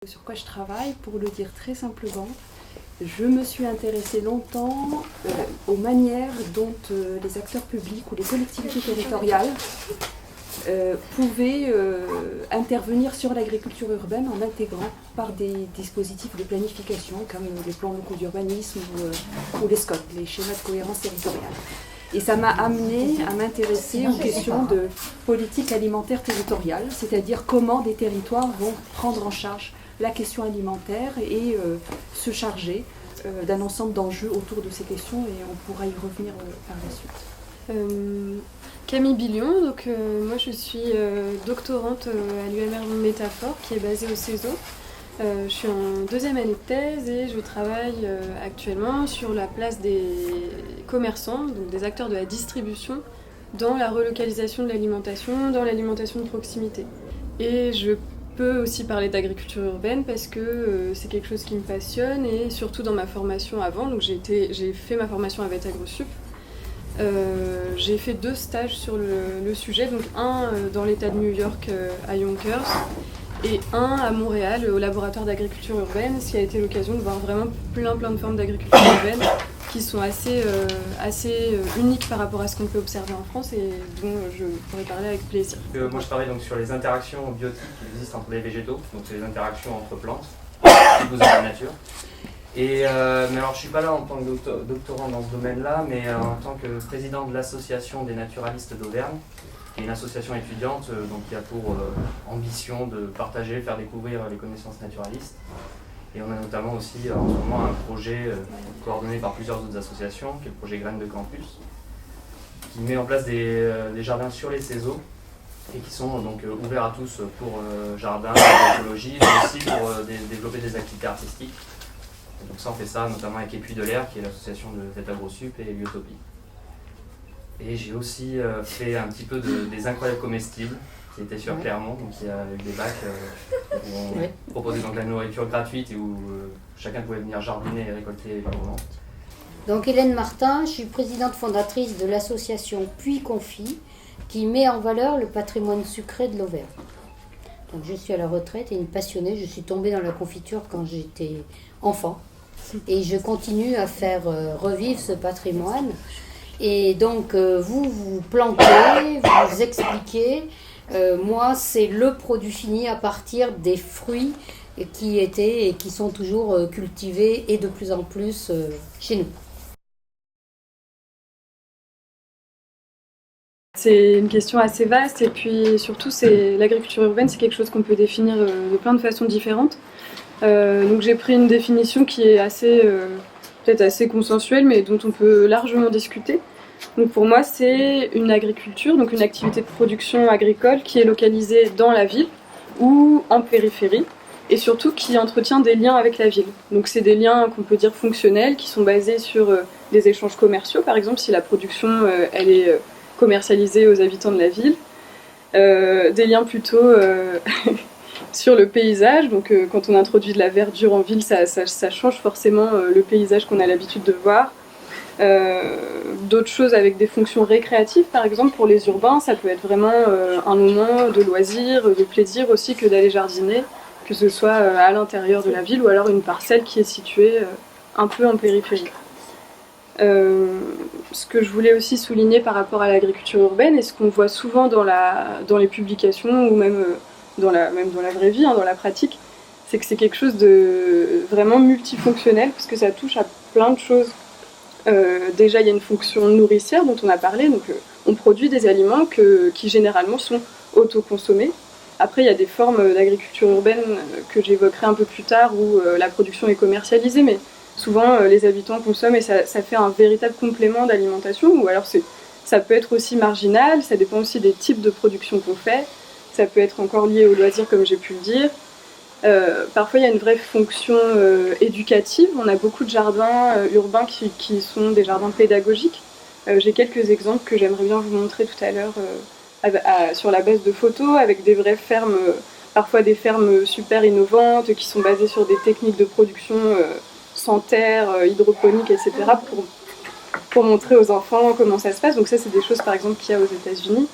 sur quoi je travaille, pour le dire très simplement. Je me suis intéressée longtemps aux manières dont les acteurs publics ou les collectivités territoriales pouvaient intervenir sur l'agriculture urbaine en intégrant par des dispositifs de planification comme les plans locaux d'urbanisme ou les SCOT, les schémas de cohérence territoriale. Et ça m'a amené à m'intéresser aux questions de politique alimentaire territoriale, c'est-à-dire comment des territoires vont prendre en charge la question alimentaire et se charger d'un ensemble d'enjeux autour de ces questions, et on pourra y revenir par la suite. Camille Billion, donc moi je suis doctorante à l'UMR Métaphore qui est basée au CESO. Je suis en 2e année de thèse et je travaille actuellement sur la place des commerçants, donc des acteurs de la distribution, dans la relocalisation de l'alimentation, dans l'alimentation de proximité. Et je peux aussi parler d'agriculture urbaine parce que c'est quelque chose qui me passionne, et surtout dans ma formation avant, donc j'ai fait ma formation à VET AgroSup. J'ai fait 2 stages sur le sujet, donc un dans l'état de New York à Yonkers et un à Montréal au laboratoire d'agriculture urbaine, ce qui a été l'occasion de voir vraiment plein de formes d'agriculture urbaine qui sont assez uniques par rapport à ce qu'on peut observer en France et dont je pourrais parler avec plaisir. Moi je travaille donc sur les interactions biotiques qui existent entre les végétaux, donc c'est les interactions entre plantes, qui dans la nature. Mais alors je suis pas là en tant que doctorant dans ce domaine-là, mais en tant que président de l'association des naturalistes d'Auvergne, qui est une association étudiante donc qui a pour ambition de partager, faire découvrir les connaissances naturalistes. Et on a notamment aussi en ce moment un projet coordonné par plusieurs autres associations, qui est le projet Graines de Campus, qui met en place des jardins sur les CESO et qui sont donc ouverts à tous pour jardin, écologie, mais aussi pour développer des activités artistiques. Et donc ça, on fait ça notamment avec Épuis de l'air, qui est l'association de VET AgroSup, et Liotopie. Et j'ai aussi fait un petit peu des incroyables comestibles, qui était sur Clermont, donc il y a eu des bacs où on proposait donc la nourriture gratuite et où chacun pouvait venir jardiner et récolter librement. Donc Hélène Martin, je suis présidente fondatrice de l'association Puy Confit, qui met en valeur le patrimoine sucré de l'Auvergne. Donc je suis à la retraite et une passionnée, je suis tombée dans la confiture quand j'étais enfant. Et je continue à faire revivre ce patrimoine. Et donc vous plantez, vous expliquez. Moi, c'est le produit fini à partir des fruits qui étaient et qui sont toujours cultivés et de plus en plus chez nous. C'est une question assez vaste, et puis surtout l'agriculture urbaine, c'est quelque chose qu'on peut définir de plein de façons différentes. Donc j'ai pris une définition qui est peut-être assez consensuelle, mais dont on peut largement discuter. Donc pour moi, c'est une agriculture, donc une activité de production agricole qui est localisée dans la ville ou en périphérie, et surtout qui entretient des liens avec la ville. Donc c'est des liens qu'on peut dire fonctionnels, qui sont basés sur des échanges commerciaux, par exemple si la production elle est commercialisée aux habitants de la ville, des liens plutôt sur le paysage, donc quand on introduit de la verdure en ville, ça change forcément le paysage qu'on a l'habitude de voir. D'autres choses avec des fonctions récréatives, par exemple pour les urbains, ça peut être vraiment un moment de loisir, de plaisir aussi que d'aller jardiner, que ce soit à l'intérieur de la ville ou alors une parcelle qui est située un peu en périphérie. Ce que je voulais aussi souligner par rapport à l'agriculture urbaine, et ce qu'on voit souvent dans les publications ou même dans la vraie vie, dans la pratique, c'est que c'est quelque chose de vraiment multifonctionnel, parce que ça touche à plein de choses. Déjà, il y a une fonction nourricière dont on a parlé, donc on produit des aliments qui généralement sont autoconsommés. Après, il y a des formes d'agriculture urbaine que j'évoquerai un peu plus tard où la production est commercialisée, mais souvent les habitants consomment et ça fait un véritable complément d'alimentation, ou alors ça peut être aussi marginal, ça dépend aussi des types de production qu'on fait, ça peut être encore lié au loisir comme j'ai pu le dire. Parfois il y a une vraie fonction éducative, on a beaucoup de jardins urbains qui sont des jardins pédagogiques. J'ai quelques exemples que j'aimerais bien vous montrer tout à l'heure sur la base de photos, avec des vraies fermes, parfois des fermes super innovantes qui sont basées sur des techniques de production sans terre, hydroponique, etc. pour montrer aux enfants comment ça se passe. Donc ça c'est des choses par exemple qu'il y a aux États-Unis.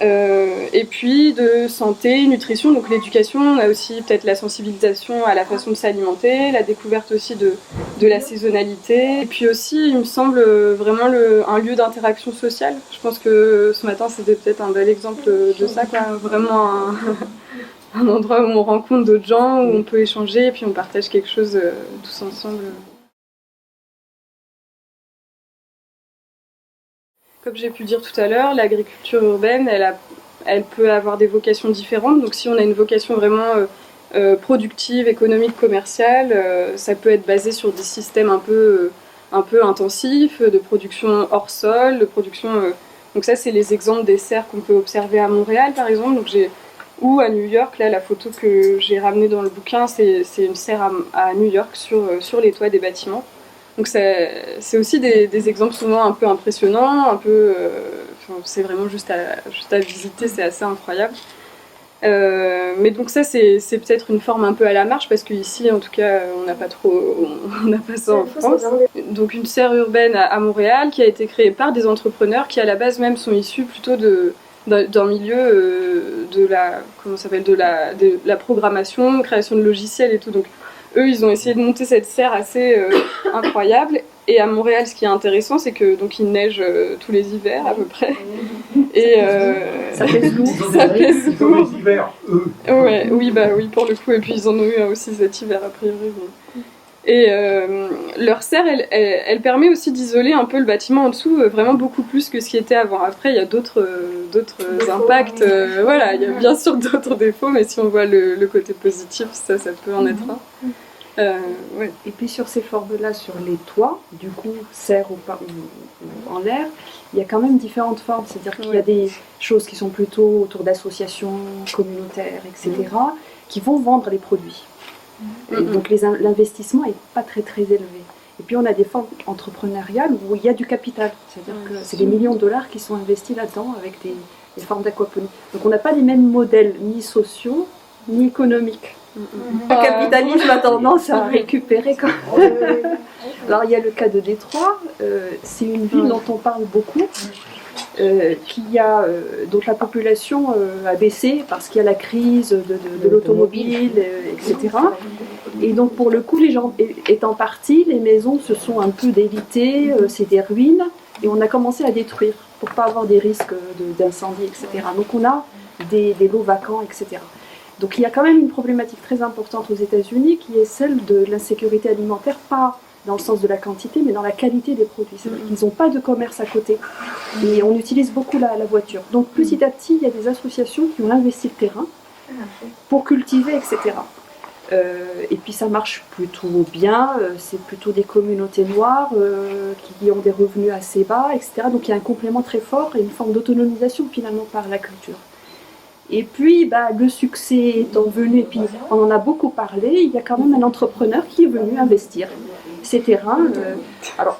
Et puis de santé, nutrition, donc l'éducation, on a aussi peut-être la sensibilisation à la façon de s'alimenter, la découverte aussi de la saisonnalité, et puis aussi il me semble vraiment un lieu d'interaction sociale. Je pense que ce matin c'était peut-être un bel exemple de ça, quoi. Vraiment un endroit où on rencontre d'autres gens, où on peut échanger et puis on partage quelque chose tous ensemble. Comme j'ai pu dire tout à l'heure, l'agriculture urbaine, elle peut avoir des vocations différentes. Donc si on a une vocation vraiment productive, économique, commerciale, ça peut être basé sur des systèmes un peu intensifs, de production hors sol, de production... donc ça, c'est les exemples des serres qu'on peut observer à Montréal, par exemple. Ou à New York, là, la photo que j'ai ramenée dans le bouquin, c'est une serre à New York sur les toits des bâtiments. Donc c'est aussi des exemples souvent un peu impressionnants, c'est vraiment juste à visiter, c'est assez incroyable. Mais donc ça c'est peut-être une forme un peu à la marche parce qu'ici en tout cas on n'a pas ça en France. Donc une serre urbaine à Montréal qui a été créée par des entrepreneurs qui à la base même sont issus plutôt d'un milieu de la programmation, création de logiciels et tout. Donc eux, ils ont essayé de monter cette serre assez incroyable. Et à Montréal, ce qui est intéressant, c'est que donc il neige tous les hivers à peu près. Et ça pèse lourd. Ça pèse lourd. Les hivers, eux. Ouais, oui, pour le coup. Et puis ils en ont eu aussi cet hiver a priori. Et leur serre, elle permet aussi d'isoler un peu le bâtiment en dessous, vraiment beaucoup plus que ce qui était avant. Après, il y a d'autres impacts. Voilà, il y a bien sûr d'autres défauts, mais si on voit le côté positif, ça peut en être un. Ouais. Et puis sur ces formes-là, sur les toits, du coup, serre ou en l'air, il y a quand même différentes formes. C'est-à-dire qu'il y a des choses qui sont plutôt autour d'associations communautaires, etc., qui vont vendre les produits. Et donc l'investissement n'est pas très très élevé. Et puis on a des formes entrepreneuriales où il y a du capital. C'est-à-dire que c'est des millions de dollars qui sont investis là-dedans avec des formes d'aquaponie. Donc on n'a pas les mêmes modèles ni sociaux ni économiques. Le capitalisme a tendance à récupérer quand même. Alors il y a le cas de Détroit, c'est une ville dont on parle beaucoup, dont la population a baissé parce qu'il y a la crise de l'automobile, etc. Et donc pour le coup, les gens étant partis, les maisons se sont un peu délitées, c'est des ruines, et on a commencé à détruire pour pas avoir des risques d'incendie, etc. Donc on a des lots vacants, etc. Donc il y a quand même une problématique très importante aux États-Unis qui est celle de l'insécurité alimentaire, pas dans le sens de la quantité, mais dans la qualité des produits. C'est-à-dire qu'ils n'ont pas de commerce à côté. Et on utilise beaucoup la voiture. Donc petit à petit, il y a des associations qui ont investi le terrain pour cultiver, etc. Et puis ça marche plutôt bien. C'est plutôt des communautés noires qui ont des revenus assez bas, etc. Donc il y a un complément très fort et une forme d'autonomisation finalement par la culture. Et puis, le succès étant venu, et puis on en a beaucoup parlé, il y a quand même un entrepreneur qui est venu investir ces terrains. Alors,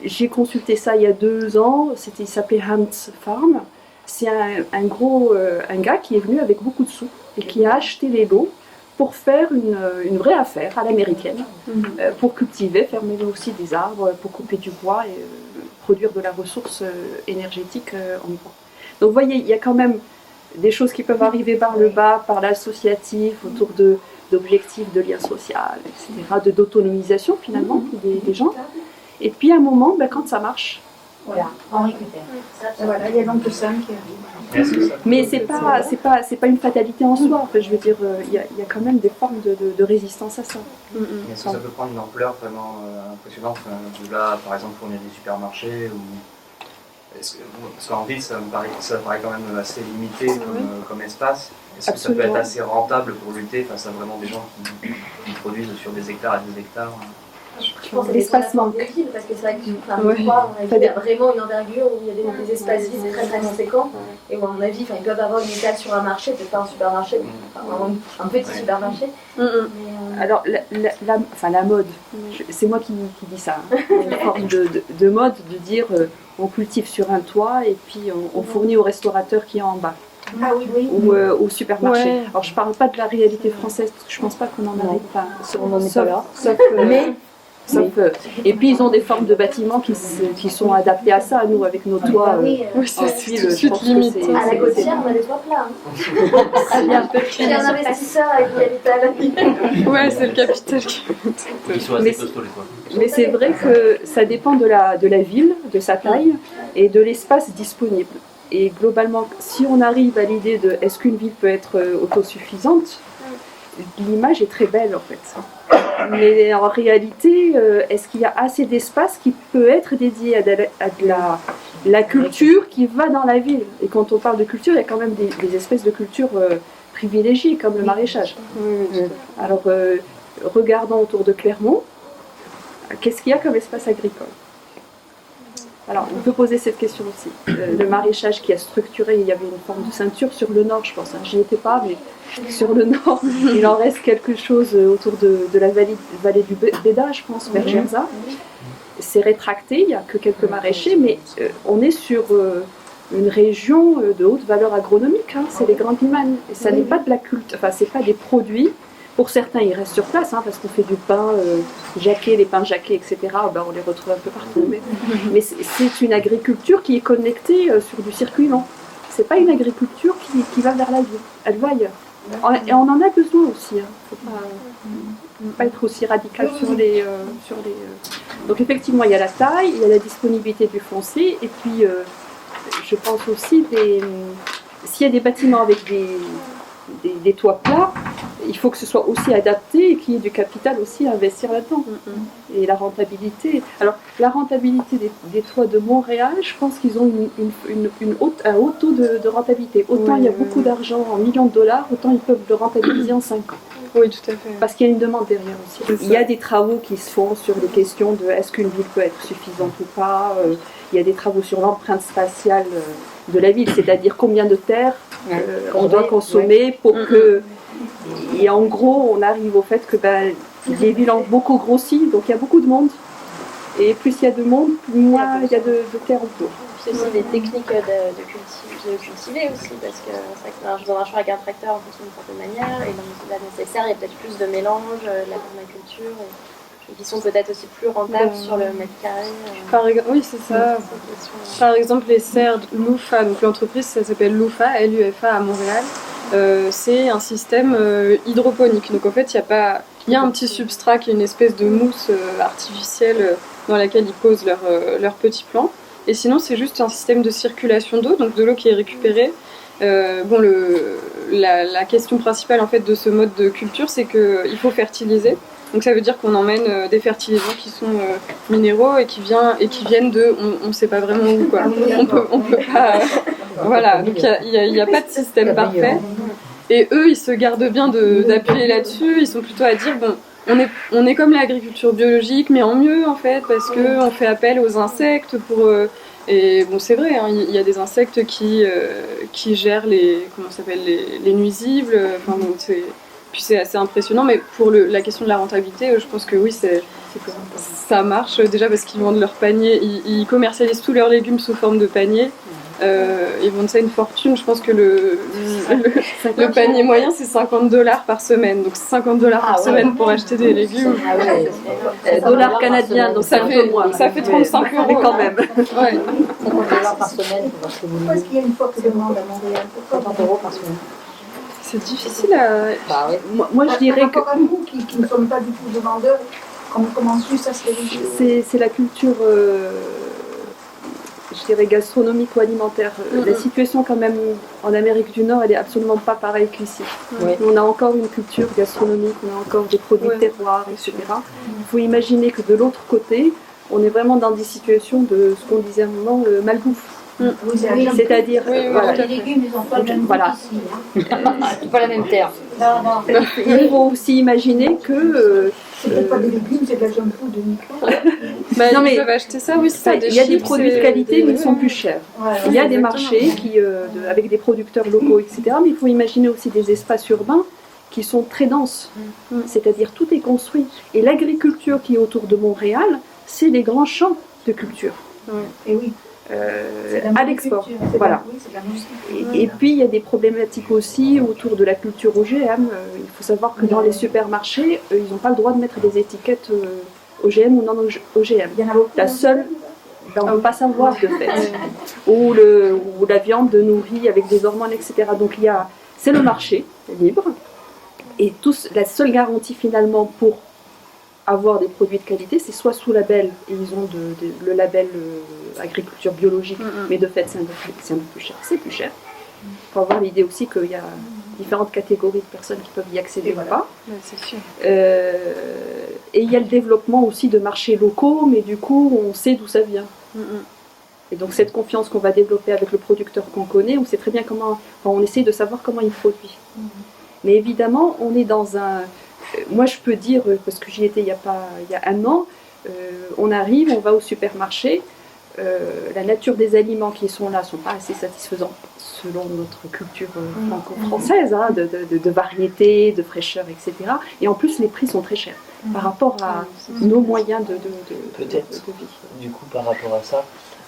j'ai consulté ça il y a 2 ans, il s'appelait Hans Farm. C'est un gars qui est venu avec beaucoup de sous et qui a acheté les lots pour faire une vraie affaire à l'américaine, pour cultiver, faire mêler aussi des arbres, pour couper du bois et produire de la ressource énergétique en bois. Donc vous voyez, il y a quand même des choses qui peuvent arriver par le bas, par l'associatif, autour d'objectifs de lien social, etc., d'autonomisation finalement des gens. Et puis à un moment, quand ça marche, voilà, on récupère. Voilà, il y a l'oncle Sam qui arrive. Mais c'est pas une fatalité en soi. Enfin, je veux dire, il y a quand même des formes de résistance à ça. Est-ce que ça peut prendre une ampleur vraiment impressionnante là, par exemple, on est des supermarchés ou... Parce qu'en ville, ça paraît quand même assez limité comme espace. Est-ce que ça peut être assez rentable pour lutter face à vraiment des gens qui produisent sur des hectares et des hectares? Je pense que l'espace manque. Parce que c'est vrai que il y a vraiment une envergure où il y a des espaces vides très très conséquents. Et où à mon avis, ils peuvent avoir une étale sur un marché, peut-être pas un supermarché, mais un petit supermarché. Alors la mode, c'est moi qui dis ça, une forme de mode, de dire on cultive sur un toit et puis on fournit au restaurateur qui est en bas. Ah oui. Ou au supermarché. Ouais. Alors je parle pas de la réalité française, parce que je pense pas qu'on en arrive pas. On n'en est pas là. Et puis ils ont des formes de bâtiments qui sont adaptés à ça. Nous, avec nos toits Oui, en c'est tuiles, tout de je suite pense que limite. c'est- À la Gautière, on a des toits plats. Il y a un investisseur avec du capital. Ouais, c'est le capital qui... Ils sont assez Mais- costauds les toits. Mais c'est vrai que ça dépend de la ville, de sa taille et de l'espace disponible. Et globalement, si on arrive à l'idée de est-ce qu'une ville peut être autosuffisante, l'image est très belle en fait. Mais en réalité, est-ce qu'il y a assez d'espace qui peut être dédié à la culture qui va dans la ville? Et quand on parle de culture, il y a quand même des espèces de culture privilégiées, comme le maraîchage. Alors, regardons autour de Clermont, qu'est-ce qu'il y a comme espace agricole? Alors, on peut poser cette question aussi. Le maraîchage qui a structuré, il y avait une forme de ceinture sur le nord, je pense. Hein. J'y étais pas, mais sur le nord, il en reste quelque chose autour de la vallée du Béda, je pense, vers Gerza. C'est rétracté, il n'y a que quelques maraîchers, mais on est sur une région de haute valeur agronomique. Hein. C'est les grandes limanes. Et ça n'est pas de la culture, enfin, c'est pas des produits. Pour certains, ils restent sur place, hein, parce qu'on fait du pain jaqué, les pains jaqués, etc. Ben, on les retrouve un peu partout. Mais c'est une agriculture qui est connectée sur du circuit long. C'est pas une agriculture qui va vers la ville. Elle va ailleurs. Et on en a besoin aussi. Il ne faut pas être aussi radical sur les... Donc effectivement, il y a la taille, il y a la disponibilité du foncier, et puis je pense aussi s'il y a des bâtiments avec des toits plats, il faut que ce soit aussi adapté et qu'il y ait du capital aussi à investir là-dedans. Et la rentabilité. Alors, la rentabilité des toits de Montréal, je pense qu'ils ont un haut taux de rentabilité. Autant il y a beaucoup d'argent en millions de dollars, autant ils peuvent le rentabiliser en 5 ans. Oui, tout à fait. Parce qu'il y a une demande derrière aussi. Il y a des travaux qui se font sur des questions de est-ce qu'une ville peut être suffisante ou pas. Il y a des travaux sur l'empreinte spatiale de la ville, c'est-à-dire combien de terre on doit consommer pour que... Et en gros, on arrive au fait que les villes ont beaucoup grossi, donc il y a beaucoup de monde. Et plus il y a de monde, moins il y a de terre autour. Puis aussi des techniques de cultiver aussi, parce que c'est vrai que je dois un choix avec un tracteur en fonction d'une certaine manière, et dans la nécessaire, il y a peut-être plus de mélange, de la permaculture, et qui sont peut-être aussi plus rentables sur le mètre carré. Oui, c'est ça. Par exemple, les serres Loufa, donc l'entreprise, ça s'appelle Loufa, Lufa à Montréal. C'est un système hydroponique. Donc en fait, il y a un petit substrat qui est une espèce de mousse artificielle dans laquelle ils posent leurs petits plants. Et sinon, c'est juste un système de circulation d'eau, donc de l'eau qui est récupérée. La question principale en fait de ce mode de culture, c'est qu'il faut fertiliser. Donc ça veut dire qu'on emmène des fertilisants qui sont minéraux et qui viennent de, on ne sait pas vraiment où quoi. On peut pas. Voilà. Donc il y a pas de système parfait. Et eux, ils se gardent bien d'appuyer là-dessus. Ils sont plutôt à dire bon, on est comme l'agriculture biologique, mais en mieux en fait, parce que on fait appel aux insectes pour. Et bon, c'est vrai, hein, il y a des insectes qui gèrent les nuisibles. Enfin bon, puis c'est assez impressionnant, mais pour la question de la rentabilité, je pense que oui, ça marche déjà parce qu'ils vendent leur panier, ils commercialisent tous leurs légumes sous forme de panier. Ils vendent ça une fortune. Je pense que le panier moyen c'est $50 par semaine, donc $50 par semaine pour acheter des légumes. Dollars canadiens, donc ça fait 35 € quand même. Ouais. $50 par semaine pour acheter des Pourquoi est-ce qu'il y a une forte demande à Montréal? 50 € par semaine. C'est difficile à... Bah, ouais. Moi je dirais que Par rapport à nous qui ne sommes pas du tout de vendeurs, comment ça se fait? c'est la culture, je dirais gastronomique ou alimentaire. La situation quand même en Amérique du Nord, elle est absolument pas pareille qu'ici. Ouais. On a encore une culture gastronomique, on a encore des produits de terroir, etc. Il faut imaginer que de l'autre côté, on est vraiment dans des situations de ce qu'on disait à un moment, malbouffe. C'est-à-dire, voilà. Les légumes, ils n'ont pas le même goût ici. C'est pas la même terre. Non. Il faut aussi imaginer que... C'est pas des légumes, c'est de la junk food de micro. Non, mais ils peuvent acheter ça, oui, c'est ça. il y a des produits de qualité, mais ils sont plus chers. Il y a des marchés avec des producteurs locaux, etc. Mais il faut imaginer aussi des espaces urbains qui sont très denses. C'est-à-dire tout est construit. Et l'agriculture qui est autour de Montréal, c'est des grands champs de culture. Et oui. À l'export. Voilà. Et puis il y a des problématiques aussi autour de la culture OGM. Il faut savoir que dans les supermarchés, ils n'ont pas le droit de mettre des étiquettes OGM ou non OGM. Il y en a beaucoup. La seule, on ne peut pas savoir de fait. Ou la viande nourrie avec des hormones, etc. Donc c'est le marché libre. Et la seule garantie finalement pour avoir des produits de qualité, c'est soit sous label, et ils ont le label agriculture biologique, mais de fait c'est un peu plus cher. C'est plus cher. Il faut avoir l'idée aussi qu'il y a différentes catégories de personnes qui peuvent y accéder ou pas. Ouais, c'est sûr. Et il y a le développement aussi de marchés locaux, mais du coup on sait d'où ça vient. Et donc cette confiance qu'on va développer avec le producteur qu'on connaît, on sait très bien on essaie de savoir comment il produit. Mais évidemment, on est dans un... Moi je peux dire, parce que j'y étais il y a un an, on arrive, on va au supermarché, la nature des aliments qui sont là ne sont pas assez satisfaisants selon notre culture franco-française, hein, de variété, de fraîcheur, etc. Et en plus les prix sont très chers par rapport à nos moyens de vie. Du coup, par rapport à ça,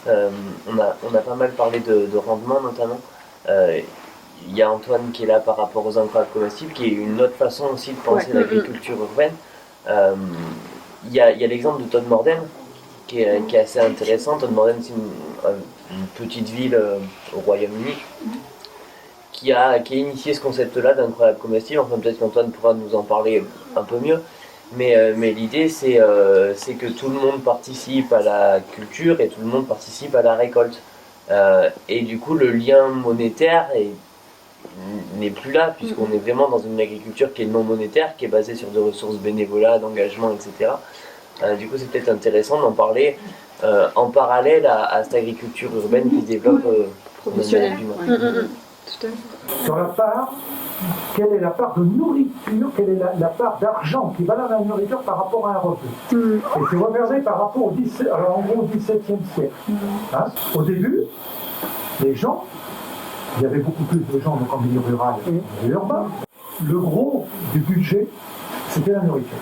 on a pas mal parlé de rendement notamment. Il y a Antoine qui est là par rapport aux incroyables comestibles, qui est une autre façon aussi de penser l'agriculture urbaine. Il y a l'exemple de Todd Morden qui est assez intéressant. Todd Morden, c'est une petite ville au Royaume-Uni qui a initié ce concept-là d'incroyables comestibles. Enfin, peut-être qu'Antoine pourra nous en parler un peu mieux. Mais l'idée, c'est que tout le monde participe à la culture et tout le monde participe à la récolte. Et du coup, le lien monétaire n'est plus là, puisqu'on est vraiment dans une agriculture qui est non monétaire, qui est basée sur des ressources bénévolat, d'engagement, etc. Du coup, c'est peut-être intéressant d'en parler en parallèle à cette agriculture urbaine qui se développe professionnelle. Sur la part, quelle est la part de nourriture, quelle est la part d'argent qui va dans la nourriture par rapport à un revenu. Et c'est regardé par rapport au XVIIe siècle. Hein, au début, les gens, il y avait beaucoup plus de gens donc en milieu rural et urbain. Le gros du budget, c'était la nourriture.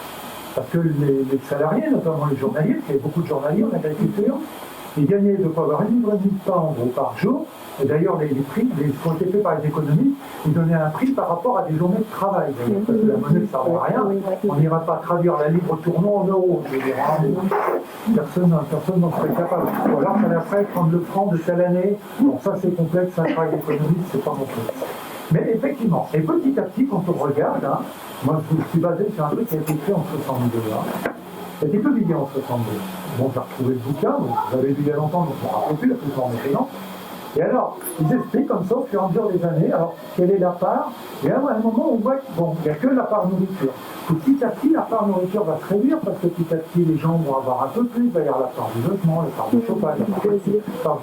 Parce que les salariés, notamment les journaliers, il y avait beaucoup de journaliers en agriculture, ils gagnaient de quoi avoir 1,5 livre de pain en gros par jour. Et d'ailleurs, les prix, qui ont été faits par les économistes, ils donnaient un prix par rapport à des journées de travail. Parce que la monnaie ne servait à rien. On n'ira pas traduire la livre tournant en euros. Je veux dire, personne n'en serait capable. Ou alors, il fallait après prendre le franc de telle année. Bon, ça c'est complexe, un travail d'économiste, c'est pas mon truc. Mais effectivement, et petit à petit, quand on regarde, hein, moi je suis basé sur un truc qui a été fait en 62. Hein. Ça a été publié en 62. Bon, j'ai retrouvé le bouquin, donc vous l'avez lu il y a longtemps, donc je ne me rappelle plus, la plus en méfiant. Et alors, ils expliquent comme ça au fur et à mesure des années, alors quelle est la part, et là, à un moment, on voit qu'il n'y a que la part nourriture. Petit à petit, la part nourriture va se réduire, parce que petit à petit, les gens vont avoir un peu plus, il va y avoir la part du logement, la part du chauffage, la part du ça.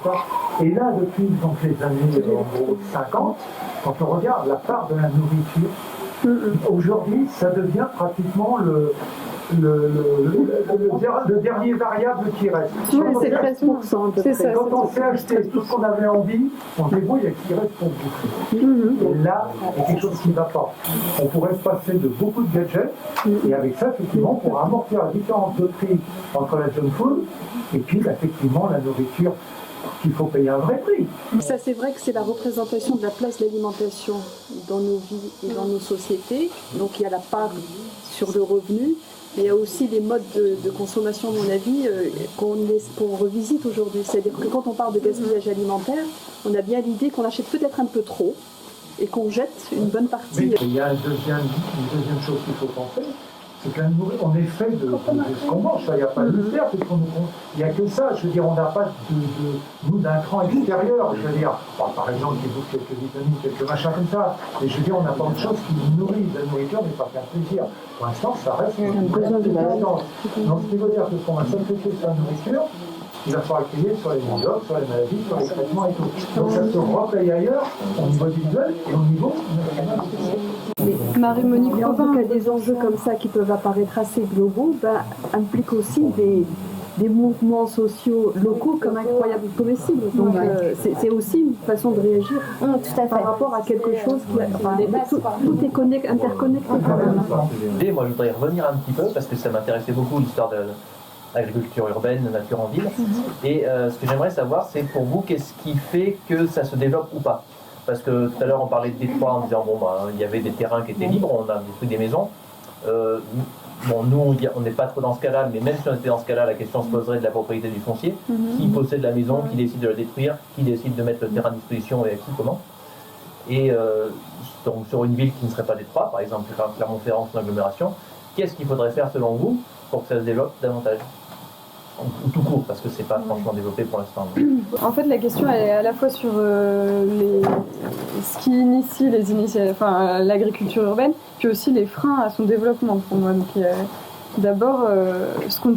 Et là, depuis donc, les années en gros 50, quand on regarde la part de la nourriture, aujourd'hui, ça devient pratiquement le dernier variable qui reste. Oui, c'est 13%. C'est ça. Quand on s'est acheté tout ce qu'on avait envie, on se débrouille avec ce qui reste pour bouffer. Et là, il y a quelque chose qui ne va pas. On pourrait se passer de beaucoup de gadgets, et avec ça, effectivement, on pourra amortir la différence de prix entre la junk food et puis, effectivement, la nourriture qu'il faut payer un vrai prix. Ça, c'est vrai que c'est la représentation de la place de l'alimentation dans nos vies et dans nos sociétés. Donc, il y a la part sur le revenu. Mais il y a aussi des modes de consommation, à mon avis, qu'on revisite aujourd'hui. C'est-à-dire que quand on parle de gaspillage alimentaire, on a bien l'idée qu'on achète peut-être un peu trop et qu'on jette une bonne partie. Mais il y a une deuxième chose qu'il faut penser, c'est qu'on est fait de ce qu'on mange. Il n'y a pas de mystère, il n'y a que ça. Je veux dire, on n'a pas d'un cran extérieur. Je veux dire, par exemple, qui bouffe quelques vitamines, quelques machins comme ça. Mais je veux dire, on n'a pas autre chose qui nous nourrit. La nourriture n'est pas qu'un plaisir. Pour l'instant, ça reste une besoin de distance. Donc, ce qui veut dire que qu'on va sacrifier sa nourriture, il va falloir payer sur les médocs, sur les maladies, sur les traitements et tout. Donc ça se repaye ailleurs, au niveau individuel et au niveau national. Marie-Monique Et en Robin, tout cas, des enjeux comme ça qui peuvent apparaître assez globaux impliquent aussi des mouvements sociaux locaux comme incroyables comestibles. Donc c'est aussi une façon de réagir par rapport à quelque chose qui... tout est interconnecté quand même. Et moi je voudrais revenir un petit peu parce que ça m'intéressait beaucoup l'histoire de l'agriculture urbaine, de nature en ville. Et ce que j'aimerais savoir, c'est pour vous, qu'est-ce qui fait que ça se développe ou pas? Parce que tout à l'heure on parlait de Détroit en disant il y avait des terrains qui étaient libres, on a détruit des maisons. bon, nous, on n'est pas trop dans ce cas-là, mais même si on était dans ce cas-là, la question se poserait de la propriété du foncier. Qui possède la maison, qui décide de la détruire, qui décide de mettre le terrain à disposition et à qui, comment. Et donc, sur une ville qui ne serait pas Détroit, par exemple Clermont-Ferrand, son agglomération, qu'est-ce qu'il faudrait faire selon vous pour que ça se développe davantage? Ou tout court, parce que c'est pas franchement développé pour l'instant. En fait, la question elle est à la fois sur ce qui initie l'agriculture urbaine, puis aussi les freins à son développement pour moi. Donc, d'abord, ce qu'on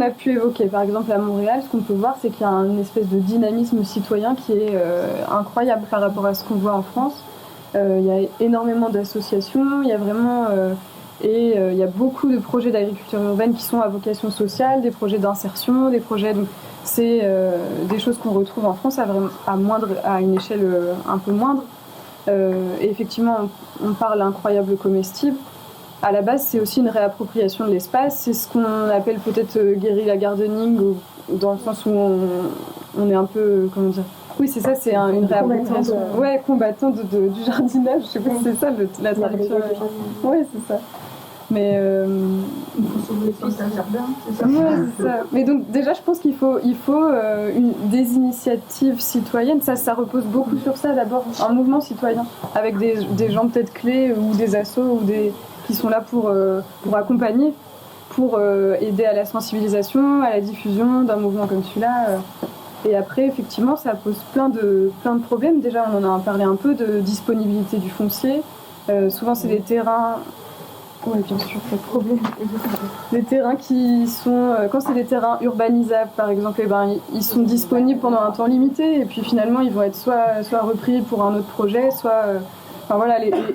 a pu évoquer, par exemple à Montréal, ce qu'on peut voir, c'est qu'il y a une espèce de dynamisme citoyen qui est incroyable par rapport à ce qu'on voit en France. Il y a énormément d'associations, il y a vraiment... il y a beaucoup de projets d'agriculture urbaine qui sont à vocation sociale, des projets d'insertion, des projets... Donc c'est des choses qu'on retrouve en France à une échelle un peu moindre. Et effectivement, on parle incroyable comestible. À la base, c'est aussi une réappropriation de l'espace. C'est ce qu'on appelle peut-être guérilla gardening, dans le sens où on est un peu... Comment dire ? Oui, c'est ça, c'est une réappropriation. Ouais, combattant du jardinage. Je sais pas si c'est ça la traduction. Oui, c'est ça. Mais il faut sauver les pistes d'un jardin, c'est ça. Ouais, c'est ça. Mais donc déjà, je pense qu'il faut des initiatives citoyennes. Ça repose beaucoup sur ça. D'abord, un mouvement citoyen avec des gens peut-être clés ou des assos qui sont là pour accompagner, pour aider à la sensibilisation, à la diffusion d'un mouvement comme celui-là. Et après, effectivement, ça pose plein de problèmes. Déjà, on en a parlé un peu de disponibilité du foncier. Souvent, c'est des terrains... Oui, bien sûr, pas de problème. Des terrains qui sont... quand c'est des terrains urbanisables, par exemple, ils sont disponibles pendant un temps limité. Et puis, finalement, ils vont être soit repris pour un autre projet, soit...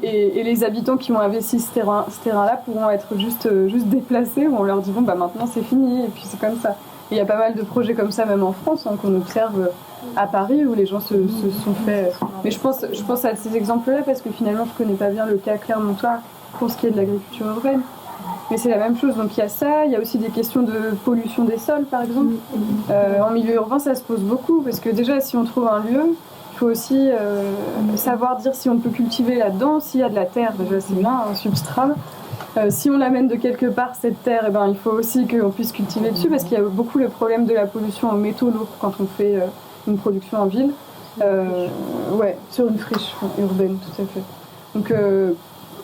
et les habitants qui ont investi ce terrain-là pourront être juste déplacés, où on leur dit, bon, maintenant, c'est fini. Et puis, c'est comme ça. Il y a pas mal de projets comme ça, même en France, qu'on observe à Paris, où les gens se sont fait... Mais je pense à ces exemples-là, parce que finalement, je connais pas bien le cas clermontois pour ce qui est de l'agriculture urbaine. Mais c'est la même chose. Donc il y a ça, il y a aussi des questions de pollution des sols, par exemple. En milieu urbain, ça se pose beaucoup, parce que déjà, si on trouve un lieu, il faut aussi savoir dire si on peut cultiver là-dedans, s'il y a de la terre, déjà c'est bien, un substrat. Si on l'amène de quelque part, cette terre, il faut aussi qu'on puisse cultiver dessus, parce qu'il y a beaucoup le problème de la pollution aux métaux lourds quand on fait une production en ville. Sur une friche urbaine, tout à fait. Donc,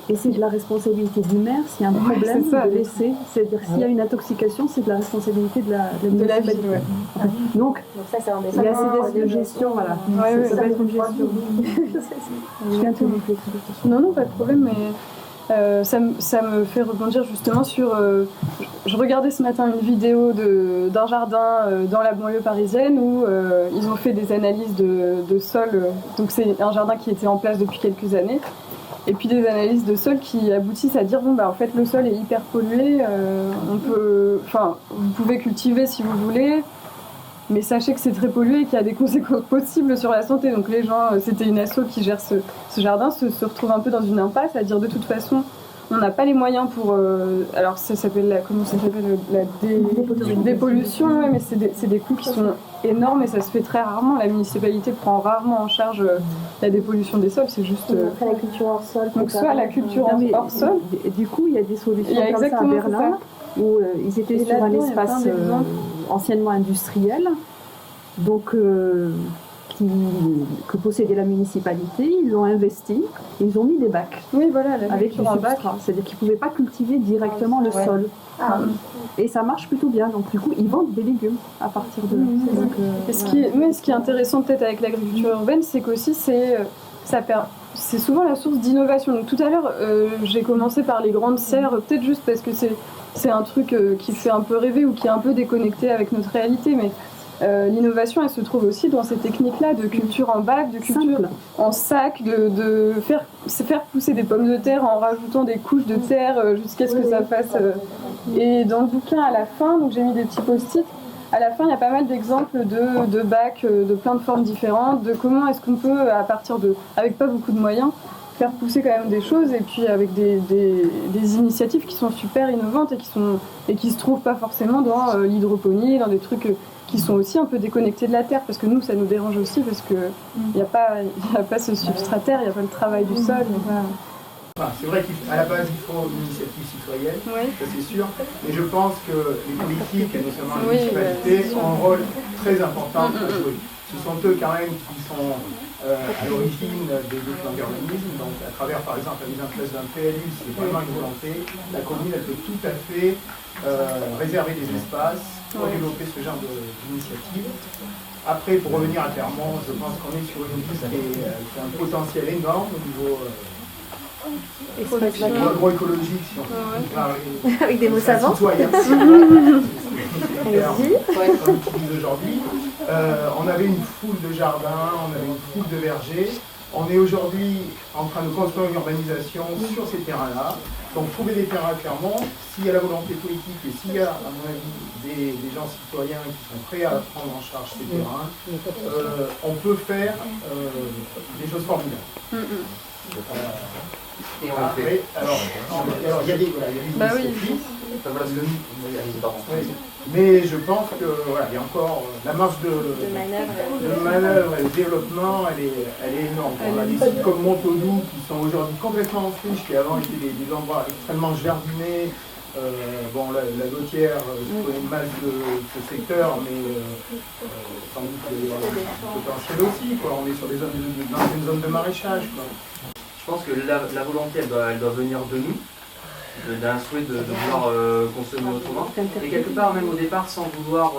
et c'est de la responsabilité du maire s'il y a un problème de laisser. C'est-à-dire s'il y a une intoxication, c'est de la responsabilité de la ville. Ouais. Donc ça, c'est un il y a ces dettes de gestion, voilà. Ça va être une gestion. Je suis interrompue. Non, pas de problème, mais ça me fait rebondir justement sur... je regardais ce matin une vidéo d'un jardin dans la banlieue parisienne où ils ont fait des analyses de sol. Donc c'est un jardin qui était en place depuis quelques années. Et puis des analyses de sol qui aboutissent à dire en fait le sol est hyper pollué, vous pouvez cultiver si vous voulez, mais sachez que c'est très pollué et qu'il y a des conséquences possibles sur la santé. Donc les gens, c'était une asso qui gère ce jardin, se retrouve un peu dans une impasse à dire de toute façon on n'a pas les moyens pour... alors ça s'appelle la dépollution, mais c'est des coûts qui sont énormes et ça se fait très rarement. La municipalité prend rarement en charge la dépollution des sols, c'est juste... Après la culture hors sol. Donc soit la culture hors sol... Du coup, il y a des solutions comme ça à Berlin, où ils étaient sur un espace anciennement industriel, donc... que possédait la municipalité, ils l'ont investi, ils ont mis des bacs avec du substrat, c'est-à-dire qu'ils ne pouvaient pas cultiver directement le sol. Et ça marche plutôt bien, donc du coup ils vendent des légumes à partir de là. Ce qui est intéressant peut-être avec l'agriculture urbaine, c'est qu'aussi c'est souvent la source d'innovation. Donc tout à l'heure j'ai commencé par les grandes serres, peut-être juste parce que c'est un truc qui fait un peu rêver ou qui est un peu déconnecté avec notre réalité, mais l'innovation, elle se trouve aussi dans ces techniques-là de culture en bac, de culture en sac, de faire pousser des pommes de terre en rajoutant des couches de terre jusqu'à ce que ça fasse... Et dans le bouquin, à la fin, donc j'ai mis des petits post-it, à la fin, il y a pas mal d'exemples de bacs de plein de formes différentes, de comment est-ce qu'on peut, avec pas beaucoup de moyens, faire pousser quand même des choses, et puis avec des initiatives qui sont super innovantes et qui se trouvent pas forcément dans l'hydroponie, dans des trucs... qui sont aussi un peu déconnectés de la terre, parce que nous, ça nous dérange aussi, parce qu'il n'y a pas ce substrat terre, il n'y a pas le travail du sol. Enfin, c'est vrai qu'à la base, il faut une initiative citoyenne, ça c'est sûr, mais je pense que les politiques, et notamment les municipalités, ont un rôle très important à jouer. Ce sont eux quand même qui sont à l'origine des plans d'urbanisme, donc à travers par exemple la mise en place d'un PLU, c'est vraiment une volonté, la commune elle peut tout à fait réserver des espaces pour développer ce genre d'initiative. Après, pour revenir à Clermont, je pense qu'on est sur une piste qui a un potentiel énorme au niveau agroécologique, si on peut parler. Avec des mots savants. Comme utilise aujourd'hui. On avait une foule de jardins, on avait une foule de vergers. On est aujourd'hui en train de construire une urbanisation sur ces terrains-là. Donc trouver des terrains à Clermont, s'il y a la volonté politique et s'il y a, à mon avis, des gens citoyens qui sont prêts à prendre en charge ces terrains, on peut faire des choses formidables. Et on le fait. Alors, il y a des initiatives. Mais je pense que voilà, il y a encore la marge de manœuvre et de développement, elle est énorme. On a des sites comme Montaudoux qui sont aujourd'hui complètement en friche, qui avant étaient des endroits extrêmement jardinés. Bon, la Gautière, je connais mal ce secteur, mais sans doute qu'il y a du potentiel aussi. Quoi. On est sur des zones de maraîchage. Quoi. Je pense que la volonté, elle doit venir de nous, d'un souhait de vouloir consommer autrement, et quelque part même au départ sans vouloir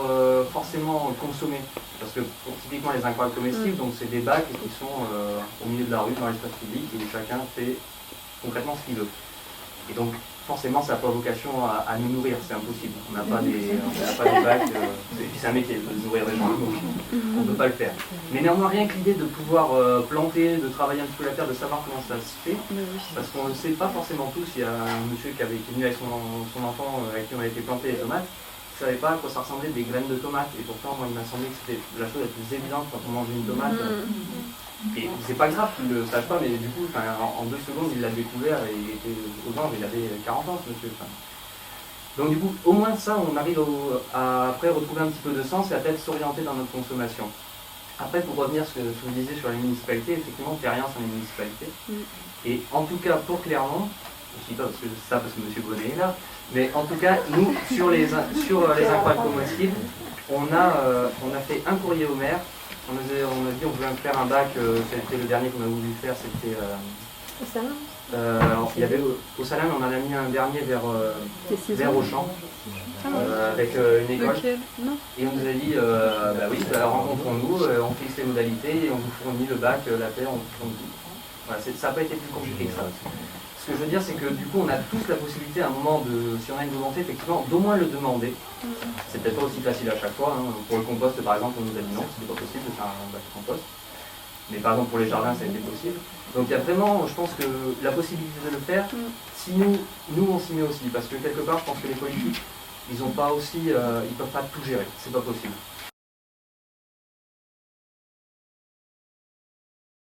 forcément consommer. Parce que pour typiquement les incroyables comestibles, donc c'est des bacs qui sont au milieu de la rue, dans l'espace public, et chacun fait concrètement ce qu'il veut. Et donc forcément ça n'a pas vocation à nous nourrir, c'est impossible. On n'a pas des bacs, et puis c'est un métier de nourrir les gens, donc on ne peut pas le faire. Mais néanmoins rien que l'idée de pouvoir planter, de travailler un petit peu la terre, de savoir comment ça se fait, parce qu'on ne le sait pas forcément tous. Il y a un monsieur qui est venu avec son enfant avec qui on a été planter les tomates, il ne savait pas à quoi ça ressemblait des graines de tomates, et pourtant moi il m'a semblé que c'était la chose la plus évidente quand on mange une tomate. Et c'est pas grave qu'il ne le sache pas, mais du coup, en 2 secondes, il l'a découvert et il était aux anges, il avait 40 ans, ce monsieur. Donc du coup, au moins ça, on arrive à après retrouver un petit peu de sens et à peut-être s'orienter dans notre consommation. Après, pour revenir sur ce que vous disiez sur les municipalités, effectivement, on ne fait rien sans les municipalités. Et en tout cas, pour Clermont, je ne dis pas parce que M. Bonnet est là, mais en tout cas, nous, sur les incroyables comestibles, on a fait un courrier au maire. On a dit on voulait faire un bac, c'était le dernier qu'on a voulu faire, c'était... Au Salin il y avait au Salin, on en a mis un dernier vers Auchan, avec une école. Et on nous a dit, bah oui, rencontrons-nous, on fixe les modalités et on vous fournit le bac, la terre, on vous fournit. Voilà, ça n'a pas été plus compliqué que ça. Ce que je veux dire, c'est que du coup, on a tous la possibilité à un moment, si on a une volonté, effectivement, d'au moins le demander. C'est peut-être pas aussi facile à chaque fois. Hein. Pour le compost, par exemple, on nous a dit non, c'était pas possible de faire un bac de compost. Mais par exemple, pour les jardins, ça a été possible. Donc il y a vraiment, je pense que la possibilité de le faire, si nous on s'y met aussi. Parce que quelque part, je pense que les politiques, ils ont pas aussi, ils peuvent pas tout gérer. C'est pas possible.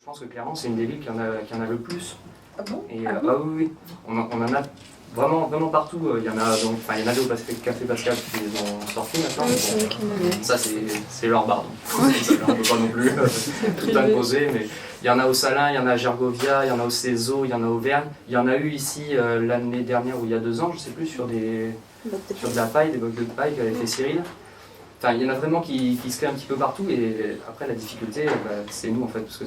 Je pense que clairement, c'est une des villes qui en a le plus. Ah bon? Et, oui. On en a vraiment partout. Il y en a deux au Café Pascal qui les ont sortis maintenant. Bon, ça, c'est leur bar. Donc. On ne peut pas non plus tout imposer. Mais il y en a au Salin, il y en a à Gergovia, il y en a au Cézo, il y en a au Verne. Il y en a eu ici l'année dernière ou il y a 2 ans, je ne sais plus, sur de la paille, des blocs de paille qu'avait fait Cyril. Enfin, il y en a vraiment qui se créent un petit peu partout, et après la difficulté, c'est nous en fait, parce que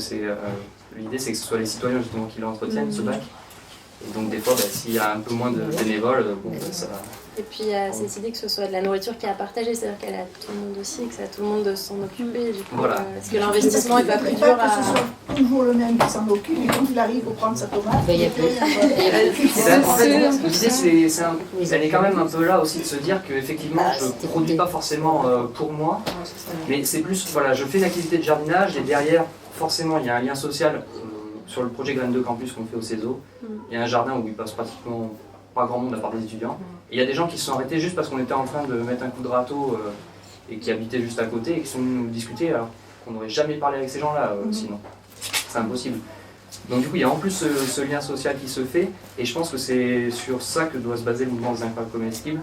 l'idée c'est que ce soit les citoyens justement qui l'entretiennent, ce bac. Et donc des fois, s'il y a un peu moins de bénévoles, ça va. Et puis il y a cette idée que ce soit de la nourriture qui est à partager, c'est-à-dire qu'elle est à tout le monde aussi, et que c'est à tout le monde de s'en occuper. Du coup, voilà. Parce que l'investissement est pas plus dur que ce soit toujours le même qui s'en occupe, et quand il arrive pour prendre sa tomate, il y a plus. En fait, l'idée, elle est quand même un peu là aussi de se dire qu'effectivement, je ne produis pas forcément pour moi, mais c'est plus, voilà, je fais une activité de jardinage et derrière, forcément, il y a un lien social sur le projet Graines de Campus qu'on fait au Cézo. Il y a un jardin où il passe pratiquement pas grand monde à part des étudiants. Et il y a des gens qui se sont arrêtés juste parce qu'on était en train de mettre un coup de râteau et qui habitaient juste à côté et qui sont venus nous discuter alors qu'on n'aurait jamais parlé avec ces gens-là sinon. C'est impossible. Donc du coup, il y a en plus ce lien social qui se fait, et je pense que c'est sur ça que doit se baser le mouvement des incroyables comestibles.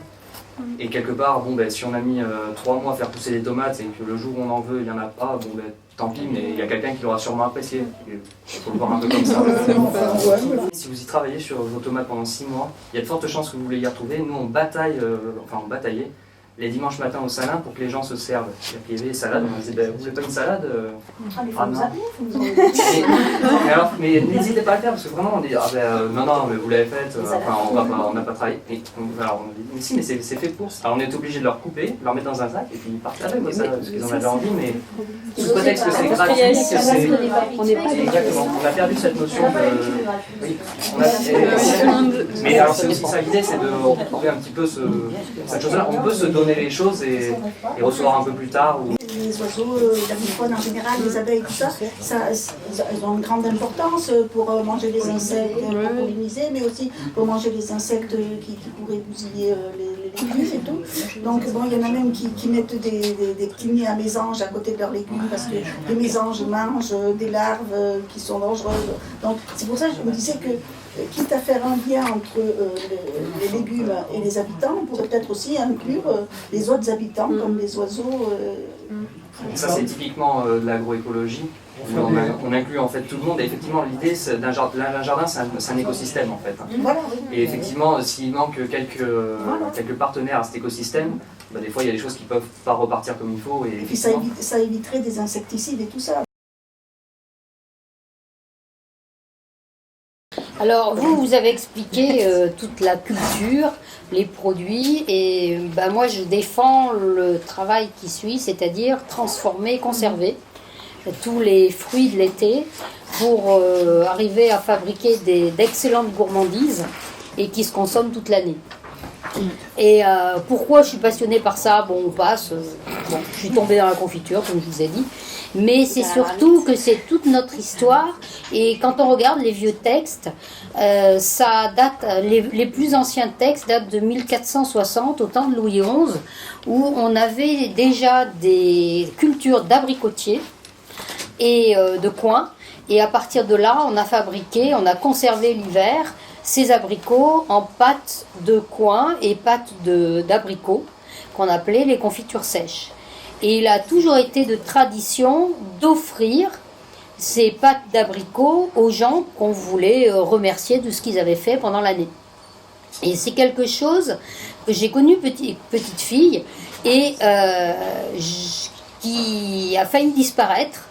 Et quelque part, bon, ben, si on a mis 3 mois à faire pousser des tomates et que le jour où on en veut, il n'y en a pas, bon, ben, tant pis, mais il y a quelqu'un qui l'aura sûrement apprécié. Il faut le voir un peu comme ça. Si vous y travaillez sur vos tomates pendant 6 mois, il y a de fortes chances que vous les y retrouver. Nous, on bataille, on bataillait les dimanches matins au salin pour que les gens se servent. Il y avait des salades, on disait, ben, vous voulez pas une salade non. Mais n'hésitez pas à le faire, parce que vraiment, on dit, non, mais vous l'avez faite, on n'a pas travaillé. Alors, on dit, mais si, mais c'est fait pour. Alors, on est obligé de leur couper, de leur mettre dans un sac, et puis ils partent avec, parce qu'ils en avaient envie, mais sous prétexte que c'est gratuit, que c'est... On n'est pas exactement, on a perdu cette notion de... Oui, mais alors, c'est aussi ça l'idée, c'est de retrouver un petit peu cette chose-là. On peut se donner les choses et recevoir un peu plus tard. Les oiseaux, l'avifaune en général, les abeilles, tout ça, ils ont une grande importance pour manger les insectes, pour polliniser, mais aussi pour manger les insectes qui pourraient bousiller les légumes et tout. Donc bon, il y en a même qui mettent des petits nids à mésanges à côté de leurs légumes parce que les mésanges mangent des larves qui sont dangereuses. Donc c'est pour ça que je me disais que quitte à faire un lien entre les légumes et les habitants, on pourrait peut-être aussi inclure les autres habitants, comme les oiseaux. Ça, c'est typiquement de l'agroécologie. On inclut en fait tout le monde. Et effectivement, l'idée d'un jardin, c'est un écosystème en fait. Voilà, oui. Et effectivement, s'il manque quelques partenaires à cet écosystème, bah, des fois, il y a des choses qui ne peuvent pas repartir comme il faut. Et puis ça éviterait des insecticides et tout ça. Alors, vous avez expliqué toute la culture, les produits, et moi je défends le travail qui suit, c'est-à-dire transformer, conserver tous les fruits de l'été pour arriver à fabriquer d'excellentes gourmandises et qui se consomment toute l'année. Et pourquoi je suis passionnée par ça? Bon, on passe. Je suis tombée dans la confiture, comme je vous ai dit. Mais c'est surtout que c'est toute notre histoire. Et quand on regarde les vieux textes, ça date. Les plus anciens textes datent de 1460, au temps de Louis XI, où on avait déjà des cultures d'abricotiers et de coings. Et à partir de là, on a conservé l'hiver ces abricots en pâte de coing et pâte d'abricot, qu'on appelait les confitures sèches. Et il a toujours été de tradition d'offrir ces pâtes d'abricot aux gens qu'on voulait remercier de ce qu'ils avaient fait pendant l'année. Et c'est quelque chose que j'ai connu petite fille et qui a failli disparaître.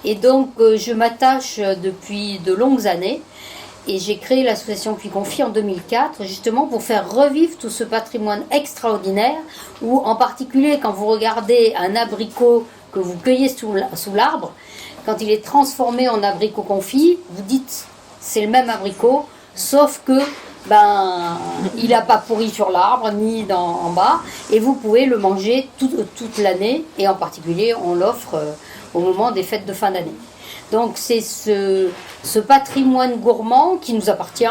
Et donc je m'attache depuis de longues années. Et j'ai créé l'association Puy Confit en 2004, justement pour faire revivre tout ce patrimoine extraordinaire, où en particulier quand vous regardez un abricot que vous cueillez sous l'arbre, quand il est transformé en abricot confit, vous dites c'est le même abricot, sauf que il n'a pas pourri sur l'arbre ni en bas, et vous pouvez le manger toute l'année, et en particulier on l'offre au moment des fêtes de fin d'année. Donc c'est ce patrimoine gourmand qui nous appartient,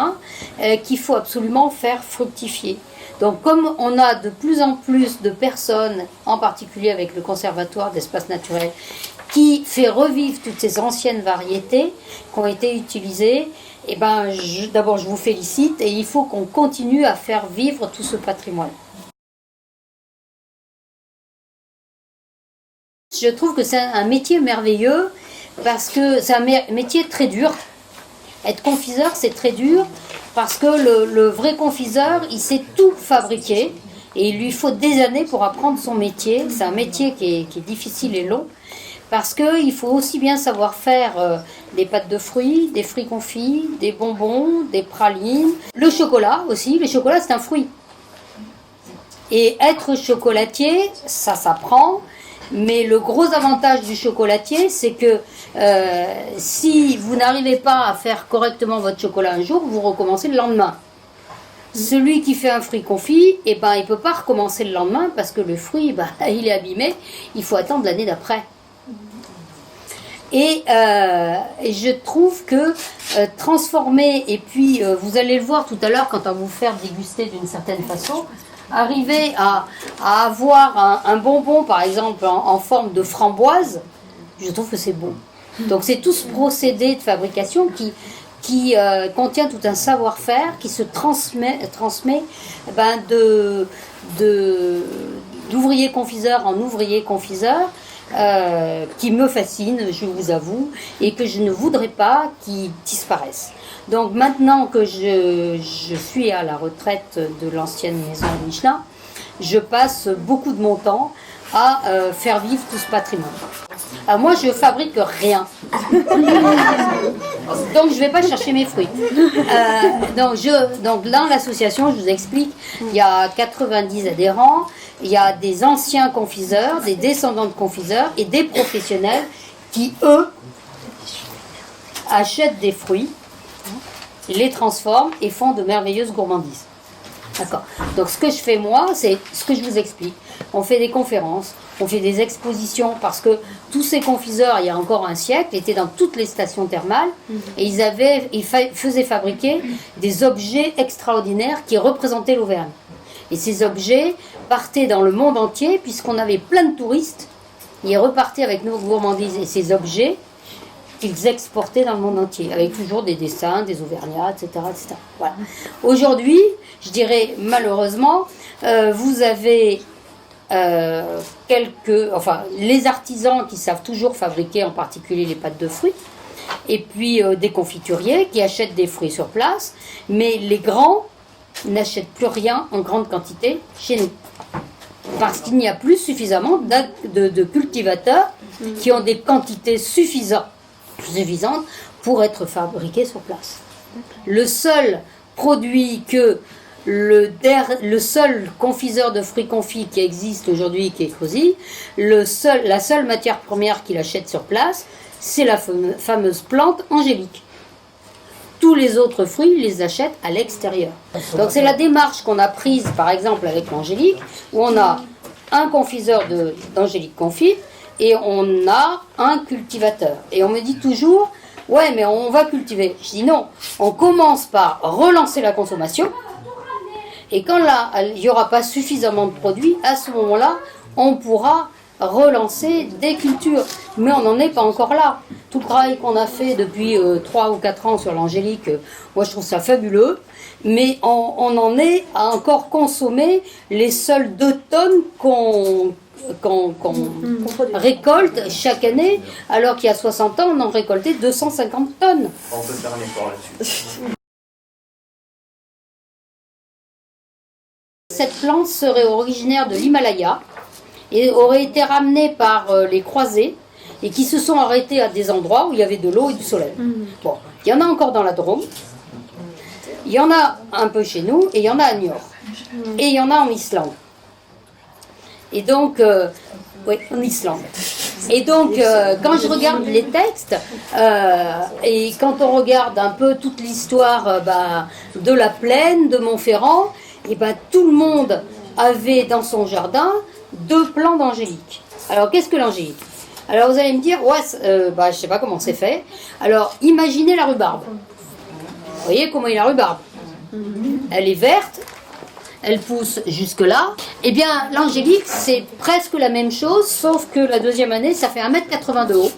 qu'il faut absolument faire fructifier. Donc comme on a de plus en plus de personnes, en particulier avec le Conservatoire d'espaces naturels, qui fait revivre toutes ces anciennes variétés qui ont été utilisées, et d'abord je vous félicite, et il faut qu'on continue à faire vivre tout ce patrimoine. Je trouve que c'est un métier merveilleux, parce que c'est un métier très dur. Être confiseur, c'est très dur, parce que le vrai confiseur, il sait tout fabriquer, et il lui faut des années pour apprendre son métier. C'est un métier qui est difficile et long, parce qu'il faut aussi bien savoir faire des pâtes de fruits, des fruits confits, des bonbons, des pralines, le chocolat aussi. Le chocolat, c'est un fruit. Et être chocolatier, ça s'apprend. Mais le gros avantage du chocolatier, c'est que si vous n'arrivez pas à faire correctement votre chocolat un jour, vous recommencez le lendemain. Celui qui fait un fruit confit, il ne peut pas recommencer le lendemain parce que le fruit, il est abîmé, il faut attendre l'année d'après. Et je trouve que transformer, et puis vous allez le voir tout à l'heure quand on va vous faire déguster d'une certaine façon, arriver à avoir un bonbon, par exemple, en forme de framboise, je trouve que c'est beau. Donc c'est tout ce procédé de fabrication qui contient tout un savoir-faire qui se transmet d'ouvrier confiseur en ouvrier confiseur, qui me fascine, je vous avoue, et que je ne voudrais pas qu'il disparaisse. Donc maintenant que je suis à la retraite de l'ancienne maison de Michelin, je passe beaucoup de mon temps à faire vivre tout ce patrimoine. Alors moi, je fabrique rien. Donc, je ne vais pas chercher mes fruits. Donc, dans l'association, je vous explique, il y a 90 adhérents, il y a des anciens confiseurs, des descendants de confiseurs et des professionnels qui, eux, achètent des fruits, les transforment et font de merveilleuses gourmandises. D'accord. Donc, ce que je fais, moi, c'est ce que je vous explique. On fait des conférences, on fait des expositions, parce que tous ces confiseurs, il y a encore un siècle, étaient dans toutes les stations thermales, et ils faisaient fabriquer des objets extraordinaires qui représentaient l'Auvergne. Et ces objets partaient dans le monde entier, puisqu'on avait plein de touristes, ils repartaient avec nos gourmandises et ces objets qu'ils exportaient dans le monde entier, avec toujours des dessins, des Auvergnats, etc. etc. Voilà. Aujourd'hui, je dirais malheureusement, vous avez les artisans qui savent toujours fabriquer en particulier les pâtes de fruits, et puis des confituriers qui achètent des fruits sur place, mais les grands n'achètent plus rien en grande quantité chez nous. Parce qu'il n'y a plus suffisamment de cultivateurs qui ont des quantités suffisantes pour être fabriqués sur place. Le seul produit que le seul confiseur de fruits confits qui existe aujourd'hui, qui est Creuzy, la seule matière première qu'il achète sur place, c'est la fameuse plante angélique. Tous les autres fruits, ils les achètent à l'extérieur. Donc c'est la démarche qu'on a prise, par exemple, avec l'angélique, où on a un confiseur d'angélique confite et on a un cultivateur. Et on me dit toujours, ouais, mais on va cultiver. Je dis non, on commence par relancer la consommation. Et quand là, il n'y aura pas suffisamment de produits, à ce moment-là, on pourra relancer des cultures. Mais on n'en est pas encore là. Tout le travail qu'on a fait depuis 3 ou 4 ans sur l'angélique, moi je trouve ça fabuleux. Mais on en est à encore consommer les seules 2 tonnes qu'on récolte chaque année, alors qu'il y a 60 ans, on en récoltait 250 tonnes. On peut faire un effort là-dessus. Cette plante serait originaire de l'Himalaya et aurait été ramenée par les croisés et qui se sont arrêtés à des endroits où il y avait de l'eau et du soleil. Bon, il y en a encore dans la Drôme, il y en a un peu chez nous et il y en a à Niort. Et il y en a en Islande. Et donc, oui, en Islande. Et donc, quand je regarde les textes, et quand on regarde un peu toute l'histoire de la plaine, de Montferrand, et tout le monde avait dans son jardin 2 plants d'angélique. Alors, qu'est-ce que l'angélique? Alors, vous allez me dire, ouais, je ne sais pas comment c'est fait. Alors, imaginez la rhubarbe. Vous voyez comment est la rhubarbe? Elle est verte, elle pousse jusque-là. Eh bien, l'angélique, c'est presque la même chose, sauf que la 2e année, ça fait 1,80 m de haut.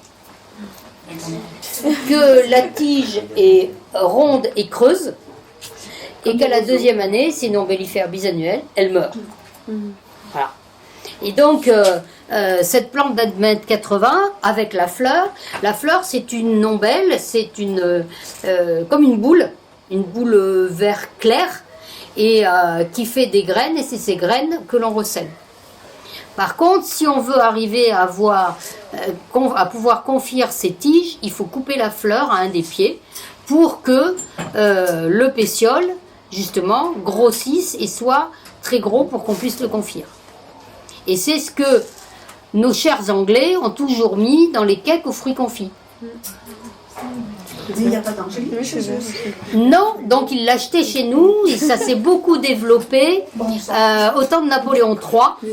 Que la tige est ronde et creuse. Et qu'à la 2e année, c'est une ombellifère bisannuelle, elle meurt. Voilà. Et donc, cette plante d'1,80 m avec la fleur c'est une ombelle, c'est comme une boule vert clair, et qui fait des graines, et c'est ces graines que l'on recèle. Par contre, si on veut arriver à pouvoir confire ces tiges, il faut couper la fleur à un des pieds pour que le pétiole, justement, grossisse et soit très gros pour qu'on puisse le confire. Et c'est ce que nos chers Anglais ont toujours mis dans les cakes aux fruits confits. Mais il n'y a pas d'angélique chez eux. Non, donc ils l'achetaient chez nous, et ça s'est beaucoup développé au temps de Napoléon III.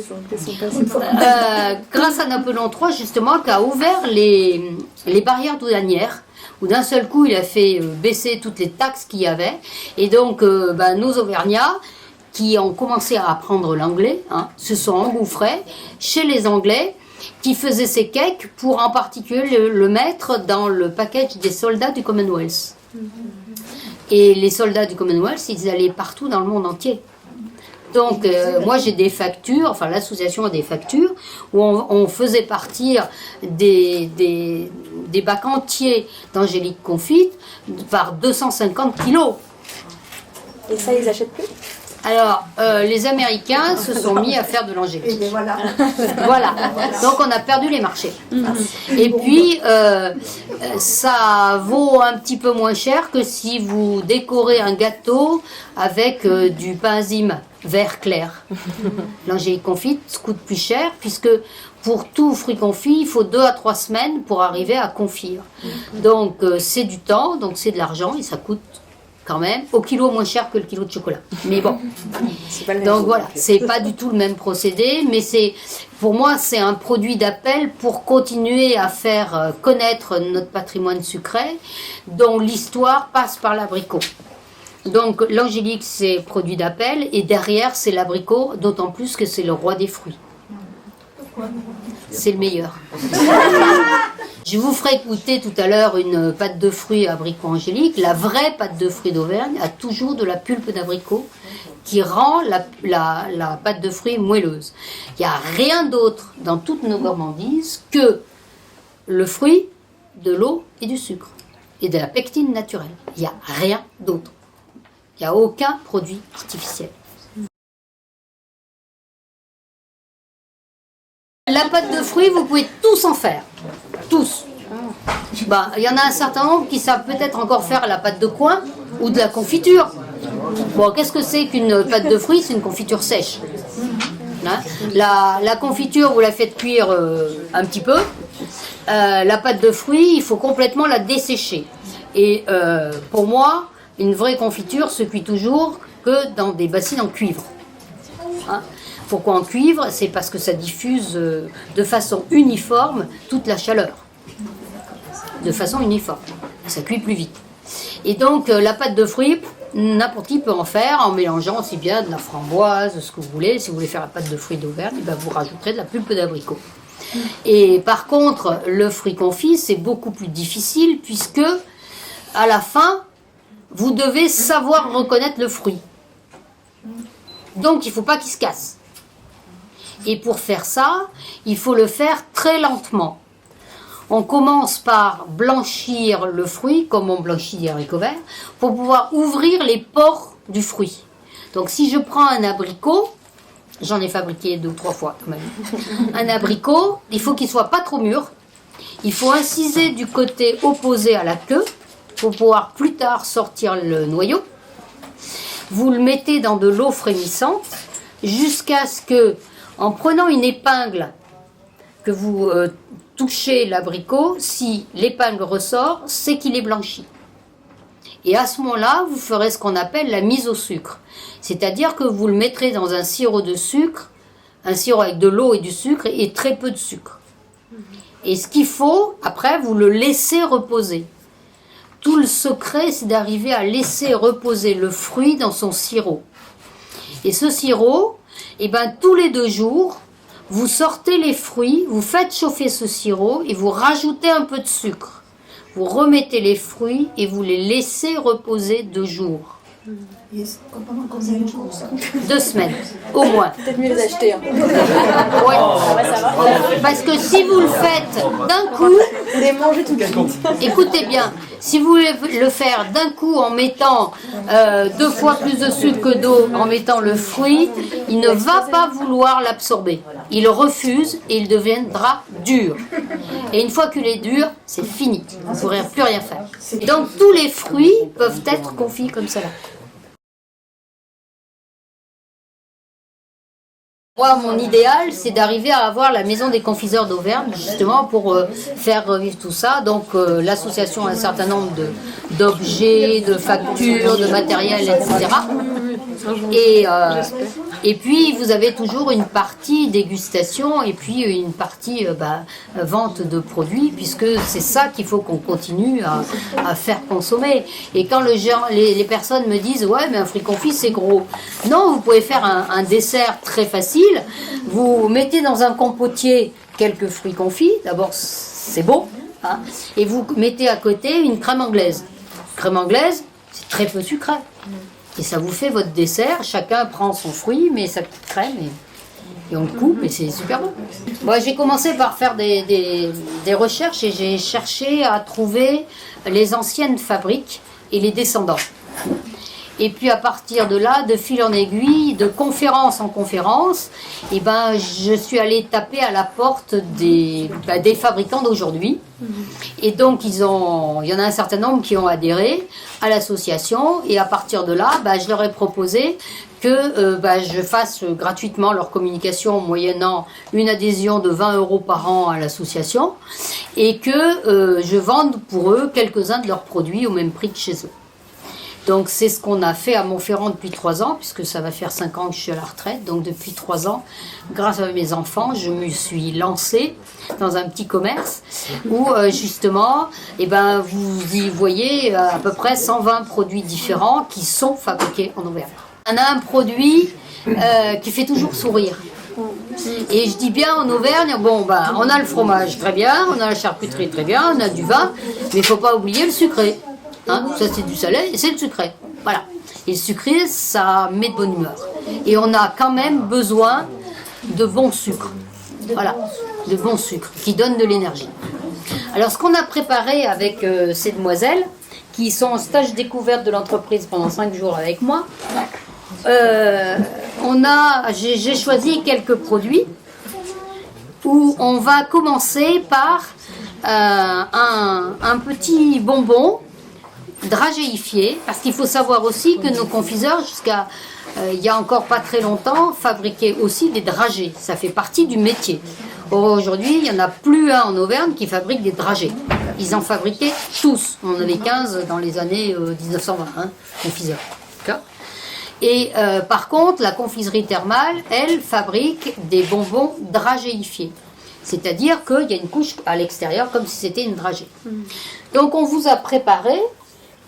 Grâce à Napoléon III, justement, qui a ouvert les barrières douanières, où d'un seul coup, il a fait baisser toutes les taxes qu'il y avait. Et donc, nos Auvergnats, qui ont commencé à apprendre l'anglais, se sont engouffrés chez les Anglais, qui faisaient ces cakes pour en particulier le mettre dans le package des soldats du Commonwealth. Et les soldats du Commonwealth, ils allaient partout dans le monde entier. Donc, moi j'ai des factures, enfin l'association a des factures, où on faisait partir des bacs entiers d'angélique confite par 250 kilos. Et ça, ils achètent plus? Alors, les Américains se sont mis à faire de l'angélique. Voilà. Voilà. Donc, on a perdu les marchés. Et puis, ça vaut un petit peu moins cher que si vous décorez un gâteau avec du pain-enzyme vert clair. L'angélique confite coûte plus cher puisque pour tout fruit confit, il faut 2 à 3 semaines pour arriver à confire. Donc, c'est du temps, donc c'est de l'argent et ça coûte quand même au kilo moins cher que le kilo de chocolat. Mais bon, donc voilà, c'est pas du tout le même procédé, mais pour moi c'est un produit d'appel pour continuer à faire connaître notre patrimoine sucré, dont l'histoire passe par l'abricot. Donc l'angélique c'est produit d'appel et derrière c'est l'abricot, d'autant plus que c'est le roi des fruits. C'est le meilleur. Je vous ferai goûter tout à l'heure une pâte de fruits abricot angélique. La vraie pâte de fruits d'Auvergne a toujours de la pulpe d'abricot qui rend la pâte de fruits moelleuse. Il n'y a rien d'autre dans toutes nos gourmandises que le fruit, de l'eau et du sucre. Et de la pectine naturelle. Il n'y a rien d'autre. Il n'y a aucun produit artificiel. La pâte de fruits, vous pouvez tous en faire. Tous. Ben, il y en a un certain nombre qui savent peut-être encore faire la pâte de coin ou de la confiture. Bon, qu'est-ce que c'est qu'une pâte de fruits? C'est une confiture sèche. Hein, la confiture, vous la faites cuire un petit peu. La pâte de fruits, il faut complètement la dessécher. Et pour moi, une vraie confiture se cuit toujours que dans des bassines en cuivre. Hein. Pourquoi en cuivre? C'est parce que ça diffuse de façon uniforme toute la chaleur. De façon uniforme. Ça cuit plus vite. Et donc la pâte de fruits, n'importe qui peut en faire en mélangeant aussi bien de la framboise, ce que vous voulez. Si vous voulez faire la pâte de fruits d'Auvergne, ben vous rajouterez de la pulpe d'abricot. Et par contre, le fruit confit, c'est beaucoup plus difficile puisque à la fin, vous devez savoir reconnaître le fruit. Donc il ne faut pas qu'il se casse. Et pour faire ça, il faut le faire très lentement. On commence par blanchir le fruit, comme on blanchit des haricots verts, pour pouvoir ouvrir les pores du fruit. Donc si je prends un abricot, j'en ai fabriqué 2 ou 3 fois quand même, un abricot, il faut qu'il ne soit pas trop mûr. Il faut inciser du côté opposé à la queue, pour pouvoir plus tard sortir le noyau. Vous le mettez dans de l'eau frémissante, jusqu'à ce que, en prenant une épingle, que vous touchez l'abricot, si l'épingle ressort, c'est qu'il est blanchi. Et à ce moment-là, vous ferez ce qu'on appelle la mise au sucre. C'est-à-dire que vous le mettrez dans un sirop de sucre, un sirop avec de l'eau et du sucre, et très peu de sucre. Et ce qu'il faut, après, vous le laissez reposer. Tout le secret, c'est d'arriver à laisser reposer le fruit dans son sirop. Et ce sirop, tous les 2 jours, vous sortez les fruits, vous faites chauffer ce sirop et vous rajoutez un peu de sucre. Vous remettez les fruits et vous les laissez reposer 2 jours. Pendant combien de jours? 2 semaines, au moins. Peut-être mieux les acheter. Hein. Ouais. Parce que si vous le faites d'un coup, vous les mangez tout de suite. Écoutez bien, si vous voulez le faire d'un coup en mettant 2 fois plus de sucre que d'eau, en mettant le fruit, il ne va pas vouloir l'absorber. Il refuse et il deviendra dur. Et une fois qu'il est dur, c'est fini. Vous ne pourrez plus rien faire. Et donc tous les fruits peuvent être confits comme cela. Moi, mon idéal, c'est d'arriver à avoir la maison des confiseurs d'Auvergne, justement, pour faire revivre tout ça. Donc, l'association a un certain nombre d'objets, de factures, de matériel, etc. Et puis, vous avez toujours une partie dégustation et puis une partie vente de produits, puisque c'est ça qu'il faut qu'on continue à faire consommer. Et quand les personnes me disent « Ouais, mais un fruit confit, c'est gros ». Non, vous pouvez faire un dessert très facile. Vous mettez dans un compotier quelques fruits confits. D'abord, c'est beau. Hein, et vous mettez à côté une crème anglaise. Crème anglaise, C'est très peu sucré. Et ça vous fait votre dessert, chacun prend son fruit, met sa petite crème et on le coupe et c'est super bon. Moi, j'ai commencé par faire des recherches et j'ai cherché à trouver les anciennes fabriques et les descendants. Et puis à partir de là, de fil en aiguille, de conférence en conférence, et ben, je suis allée taper à la porte des fabricants d'aujourd'hui. Et donc il y en a un certain nombre qui ont adhéré à l'association. Et à partir de là, je leur ai proposé que je fasse gratuitement leur communication moyennant une adhésion de 20 € par an à l'association. Et que je vende pour eux quelques-uns de leurs produits au même prix que chez eux. Donc c'est ce qu'on a fait à Montferrand depuis 3 ans, puisque ça va faire 5 ans que je suis à la retraite. Donc depuis 3 ans, grâce à mes enfants, je me suis lancée dans un petit commerce où justement, vous y voyez à peu près 120 produits différents qui sont fabriqués en Auvergne. On a un produit qui fait toujours sourire. Et je dis bien en Auvergne, on a le fromage très bien, on a la charcuterie très bien, on a du vin, mais il ne faut pas oublier le sucré. Ça c'est du salé et c'est le sucré. Voilà. Et le sucré, ça met de bonne humeur. Et on a quand même besoin de bon sucre. Voilà, de bon sucre qui donne de l'énergie. Alors ce qu'on a préparé avec ces demoiselles, qui sont en stage découverte de l'entreprise pendant 5 jours avec moi, j'ai choisi quelques produits où on va commencer par un petit bonbon dragéifié, parce qu'il faut savoir aussi que nos confiseurs, jusqu'à il y a encore pas très longtemps, fabriquaient aussi des dragées. Ça fait partie du métier. Aujourd'hui, il n'y en a plus un en Auvergne qui fabrique des dragées. Ils en fabriquaient tous. On en avait 15 dans les années 1920, confiseurs. Et par contre, la confiserie thermale, elle fabrique des bonbons dragéifiés. C'est-à-dire qu'il y a une couche à l'extérieur comme si c'était une dragée. Donc on vous a préparé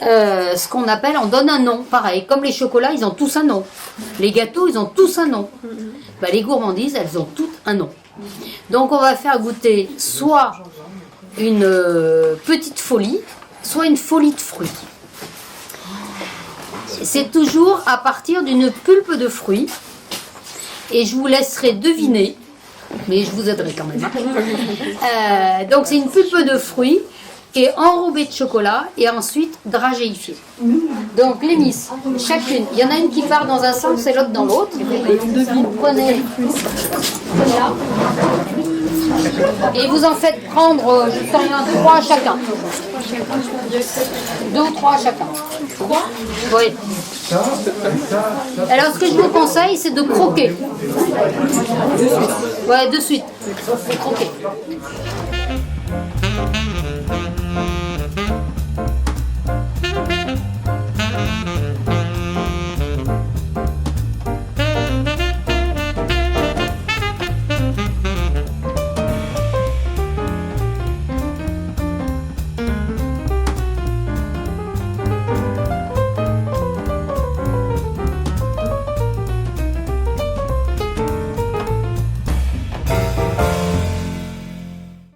ce qu'on appelle, on donne un nom, pareil, comme les chocolats, ils ont tous un nom. Les gâteaux, ils ont tous un nom. Les gourmandises, elles ont toutes un nom. Donc on va faire goûter soit une petite folie, soit une folie de fruits. C'est toujours à partir d'une pulpe de fruits, et je vous laisserai deviner, mais je vous aiderai quand même. Donc c'est une pulpe de fruits qui est enrobée de chocolat et ensuite dragéifiée. Donc les miss, chacune, il y en a une qui part dans un sens et l'autre dans l'autre. Vous prenez là et vous en faites prendre, je sais rien, 3 à chacun. 2 ou 3 à chacun. 3 ? Oui. Alors ce que je vous conseille, c'est de croquer. Ouais, de suite. Croquer.